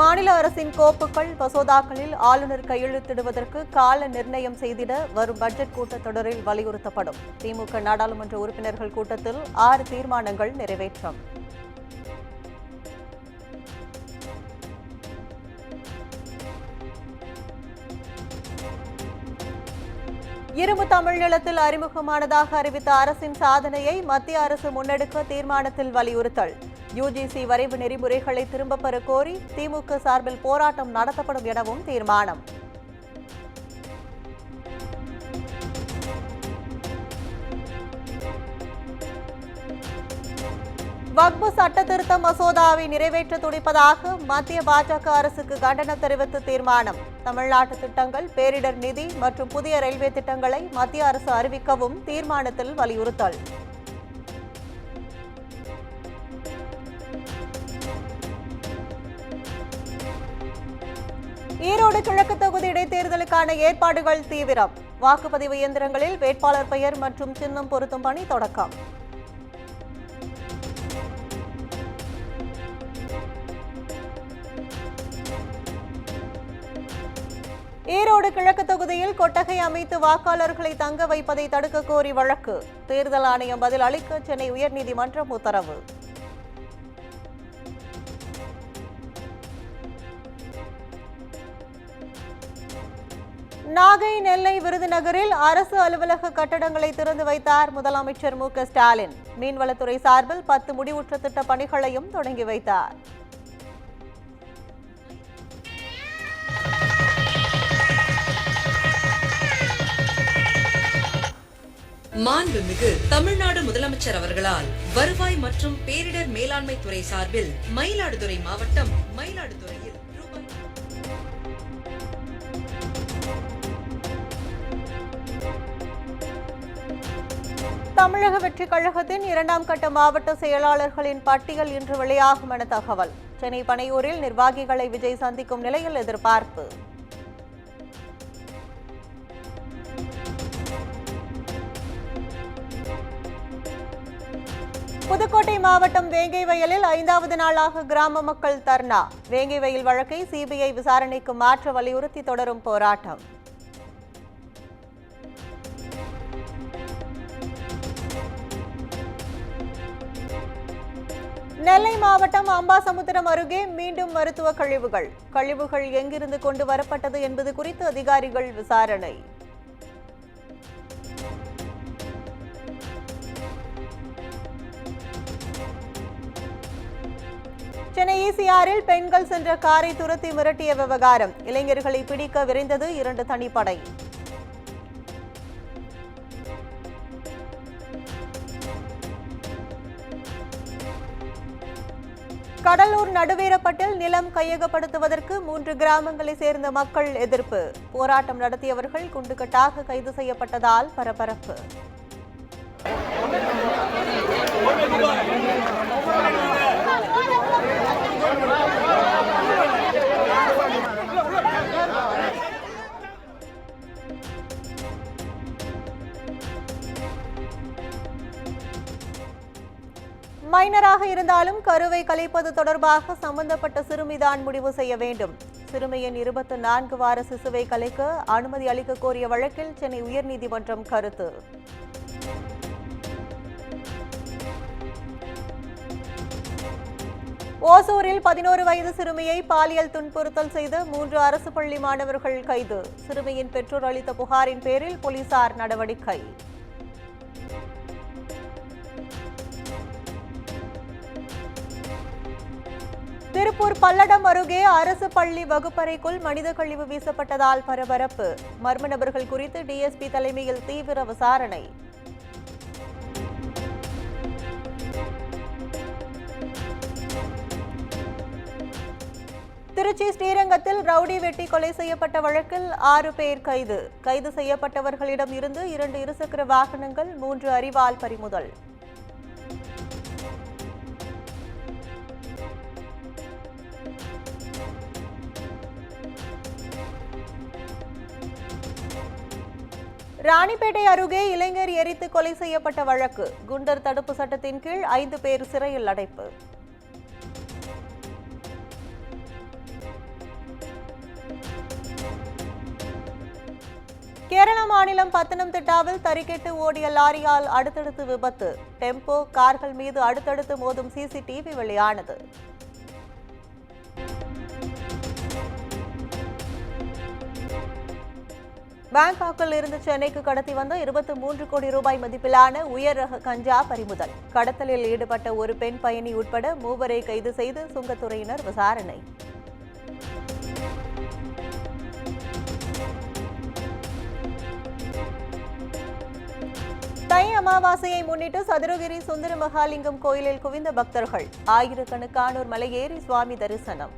மாநில அரசின் கோப்புகள் மசோதாக்களில் ஆளுநர் கையெழுத்திடுவதற்கு கால நிர்ணயம் செய்திட வரும் பட்ஜெட் கூட்டத்தொடரில் வலியுறுத்தப்படும். திமுக நாடாளுமன்ற உறுப்பினர்கள் கூட்டத்தில் 6 தீர்மானங்கள் நிறைவேற்றம். இரும்பு தமிழ் நிலத்தில் அறிமுகமானதாக அறிவித்த அரசின் சாதனையை மத்திய அரசு முன்னெடுக்க தீர்மானத்தில் வலியுறுத்தல். யுஜிசி வரைவு நெறிமுறைகளை திரும்பப் பெற கோரி திமுக சார்பில் போராட்டம் நடத்தப்படும் எனவும் தீர்மானம். வக்பு சட்ட திருத்த மசோதாவை நிறைவேற்ற துடிப்பதாக மத்திய பாஜக அரசுக்கு கண்டனம் தெரிவித்து தீர்மானம். தமிழ்நாட்டு திட்டங்கள், பேரிடர் நிதி மற்றும் புதிய ரயில்வே திட்டங்களை மத்திய அரசு அறிவிக்கவும் தீர்மானத்தில் வலியுறுத்தல். ஈரோடு கிழக்கு தொகுதி இடைத்தேர்தலுக்கான ஏற்பாடுகள் தீவிரம். வாக்குப்பதிவு இயந்திரங்களில் வேட்பாளர் பெயர் மற்றும் சின்னம் பொருத்தும் பணி தொடக்கம். ஈரோடு கிழக்கு தொகுதியில் கொட்டகை அமைத்து வாக்காளர்களை தங்க வைப்பதை தடுக்க கோரி வழக்கு. தேர்தல் ஆணையம் பதில் அளிக்க சென்னை உயர்நீதிமன்றம் உத்தரவு. நாகை, நெல்லை, விருதுநகரில் அரசு அலுவலக கட்டடங்களை திறந்து வைத்தார் முதலமைச்சர் மு க ஸ்டாலின். மீன்வளத்துறை சார்பில் 10 முடிவுற்ற திட்ட பணிகளையும் தொடங்கி வைத்தார். மாண்புமிகு தமிழ்நாடு முதலமைச்சர் அவர்களால் வருவாய் மற்றும் பேரிடர் மேலாண்மை துறை சார்பில் மயிலாடுதுறை மாவட்டம் மயிலாடுதுறையில் தமிழக வெற்றிக் கழகத்தின் 2ஆம் கட்ட மாவட்ட செயலாளர்களின் பட்டியல் இன்று வெளியாகும் என தகவல். சென்னை பனையூரில் நிர்வாகிகளை விஜய் சந்திக்கும் நிலையில் எதிர்பார்ப்பு. புதுக்கோட்டை மாவட்டம் வேங்கை வயலில் 5வது நாளாக கிராம மக்கள் தர்ணா. வேங்கை வயல் வழக்கை சிபிஐ விசாரணைக்கு மாற்ற வலியுறுத்தி தொடரும் போராட்டம். நெல்லை மாவட்டம் அம்பாசமுத்திரம் அருகே மீண்டும் மருத்துவ கழிவுகள் எங்கிருந்து கொண்டு வரப்பட்டது என்பது குறித்து அதிகாரிகள் விசாரணை. சென்னை ஈசிஆரில் பெண்கள் சென்ற காரை துரத்தி மிரட்டிய விவகாரம். இளைஞர்களை பிடிக்க விரைந்தது 2 தனிப்படை. கடலூர் நடுவேரப்பட்டில் நிலம் கையகப்படுத்துவதற்கு 3 கிராமங்களை சேர்ந்த மக்கள் எதிர்ப்பு. போராட்டம் நடத்தியவர்கள் குண்டுகட்டாக கைது செய்யப்பட்டதால் பரபரப்பு. மைனராக இருந்தாலும் கருவை கலைப்பது தொடர்பாக சம்பந்தப்பட்ட சிறுமிதான் முடிவு செய்ய வேண்டும். சிறுமியின் 24 வார சிசுவை கலைக்க அனுமதி அளிக்க கோரிய வழக்கில் சென்னை உயர்நீதிமன்றம் கருத்து. ஓசூரில் 11 வயது சிறுமியை பாலியல் துன்புறுத்தல் செய்த 3 அரசு பள்ளி மாணவர்கள் கைது. சிறுமியின் பெற்றோர் அளித்த புகாரின் பேரில் போலீசார் நடவடிக்கை. திருப்பூர் பல்லடம் அருகே அரசு பள்ளி வகுப்பறைக்குள் மனித கழிவு வீசப்பட்டதால் பரபரப்பு. மர்ம நபர்கள் குறித்து டிஎஸ்பி தலைமையில் தீவிர விசாரணை. திருச்சி ஸ்ரீரங்கத்தில் ரவுடி வெட்டி கொலை செய்யப்பட்ட வழக்கில் 6 பேர் கைது. கைது செய்யப்பட்டவர்களிடம் இருந்து 2 இருசக்கர வாகனங்கள், 3 அரிவாள் பறிமுதல். ராணிப்பேட்டை அருகே இளைஞர் எரித்து கொலை செய்யப்பட்ட வழக்கு. குண்டர் தடுப்பு சட்டத்தின் கீழ் 5 பேர் சிறையில் அடைப்பு. கேரள மாநிலம் பத்தனம்திட்டாவில் தறிக்கெட்டு ஓடிய லாரியால் அடுத்தடுத்து விபத்து. டெம்போ, கார்கள் மீது அடுத்தடுத்து மோதும் சிசிடிவி வெளியானது. பாங்காக்கில் இருந்து சென்னைக்கு கடத்தி வந்த 23 கோடி ரூபாய் மதிப்பிலான உயர் ரக கஞ்சா பறிமுதல். கடத்தலில் ஈடுபட்ட ஒரு பெண் பயணி உட்பட 3 கைது செய்து சுங்கத்துறையினர் விசாரணை. தை அமாவாசையை முன்னிட்டு சதுரகிரி சுந்தர மகாலிங்கம் கோயிலில் குவிந்த பக்தர்கள். ஆயிரக்கணக்கானோர் மலையேறி சுவாமி தரிசனம்.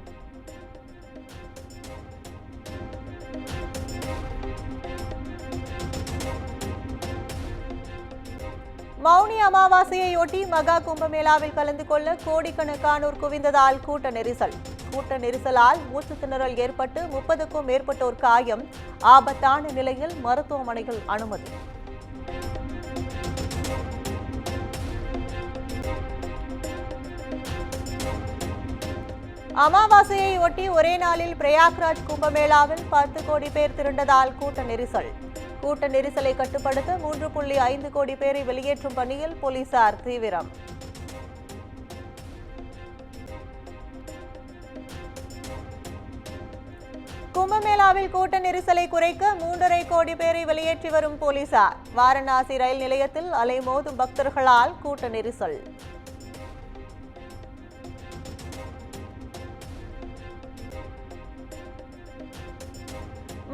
மௌனி அமாவாசையையொட்டி மகா கும்பமேளாவில் கலந்து கொள்ள கோடிக்கணக்கானோர் குவிந்ததால் கூட்ட நெரிசலால் மூச்சுத் திணறல் ஏற்பட்டு 30க்கும் மேற்பட்டோர் காயம். ஆபத்தான நிலையில் மருத்துவமனையில் அனுமதி. அமாவாசையை ஒட்டி ஒரே நாளில் பிரயாக்ராஜ் கும்பமேளாவில் 10 கோடி பேர் திரண்டதால் கூட்ட நெரிசலை கட்டுப்படுத்த 3.5 கோடி பேரை வெளியேற்றும் பணியில் போலீசார் தீவிரம். கும்பமேளாவில் கூட்ட நெரிசலை குறைக்க 3.5 கோடி பேரை வெளியேற்றி வரும் போலீசார். வாரணாசி ரயில் நிலையத்தில் அலைமோதும் பக்தர்களால் கூட்ட நெரிசல்.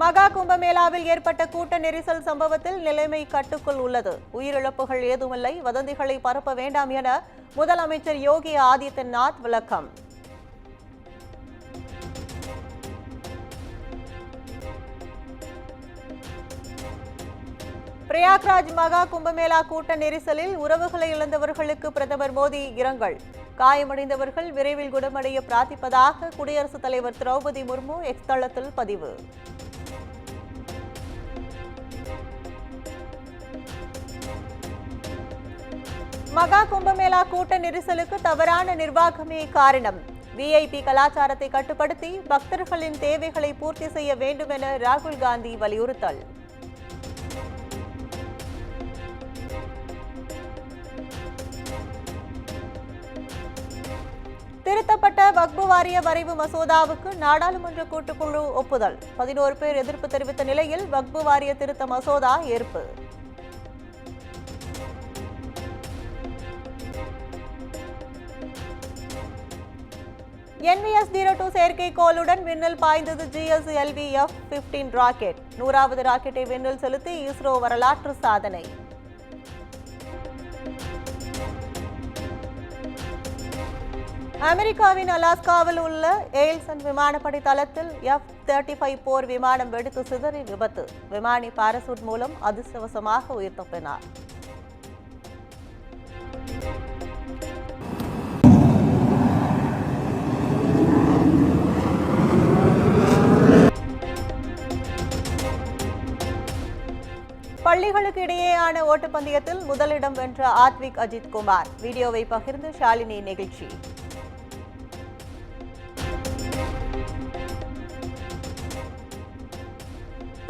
மகா கும்பமேளாவில் ஏற்பட்ட கூட்ட நெரிசல் சம்பவத்தில் நிலைமை கட்டுக்குள் உள்ளது. உயிரிழப்புகள் ஏதுமில்லை. வதந்திகளை பரப்ப வேண்டாம் என முதலமைச்சர் யோகி ஆதித்யநாத் விளக்கம். பிரயாக்ராஜ் மகா கும்பமேளா கூட்ட நெரிசலில் உறவுகளை இழந்தவர்களுக்கு பிரதமர் மோடி இரங்கல். காயமடைந்தவர்கள் விரைவில் குணமடைய பிரார்த்திப்பதாக குடியரசுத் தலைவர் திரௌபதி முர்மு எக்ஸ் தளத்தில் பதிவு. மகா கும்பமேளா கூட்ட நெரிசலுக்கு தவறான நிர்வாகமே காரணம். விஐபி கலாச்சாரத்தை கட்டுப்படுத்தி பக்தர்களின் தேவைகளை பூர்த்தி செய்ய வேண்டும் என ராகுல் காந்தி வலியுறுத்தல். திருத்தப்பட்ட வக்பு வாரிய வரைவு மசோதாவுக்கு நாடாளுமன்ற கூட்டுக்குழு ஒப்புதல். 11 பேர் எதிர்ப்பு தெரிவித்த நிலையில் வக்பு வாரிய திருத்த மசோதா ஏற்பு. NVS-02 செயற்கைக்கோளுடன் விண்ணில் பாய்ந்தது GSLV F-15 ராக்கெட். 100வது ராக்கெட்டை விண்ணில் செலுத்தி இஸ்ரோ வரலாற்று சாதனை. அமெரிக்காவின் அலாஸ்காவில் உள்ள ஏல்சன் விமானப்படை தளத்தில் F-35 போர் விமானம் வெடித்து சிதறி விபத்து. விமானி பாராசூட் மூலம் அதிர்ஷ்டவசமாக உயிர் தப்பினார். பள்ளிகளுக்கு இடையேயான ஓட்டப்பந்தயத்தில் முதலிடம் வென்ற ஆத்விக் அஜித் குமார். வீடியோவை பகிர்ந்து ஷாலினி நெகிழ்ச்சி.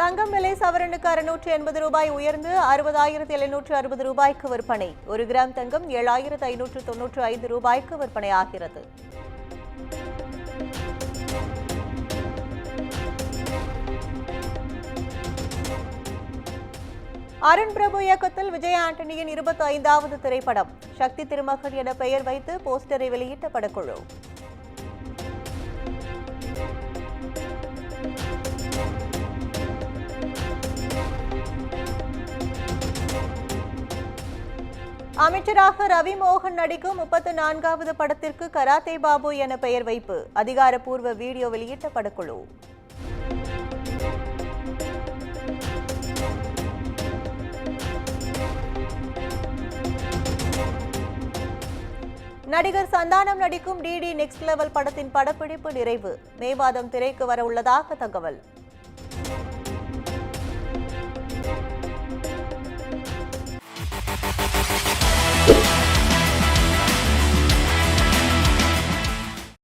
தங்கம் விலை சவரனுக்கு 680 ரூபாய் உயர்ந்து 60,760 ரூபாய்க்கு விற்பனை. 1 கிராம் தங்கம் 7,595 ரூபாய்க்கு விற்பனையாகிறது. அருண் பிரபு இயக்கத்தில் விஜய் ஆண்டனியின் 25வது திரைப்படம். சக்தி திருமகன் என பெயர் வைத்து போஸ்டரை வெளியிட்ட படக்குழு. அமைச்சராக ரவி மோகன் நடிக்கும் 34வது படத்திற்கு கராத்தே பாபு என பெயர் வைப்பு. அதிகாரப்பூர்வ வீடியோ வெளியிட்ட படக்குழு. நடிகர் சந்தானம் நடிக்கும் டிடி நெக்ஸ்ட் லெவல் படத்தின் படப்பிடிப்பு நிறைவு. மே மாதம் திரைக்கு வர உள்ளதாக தகவல்.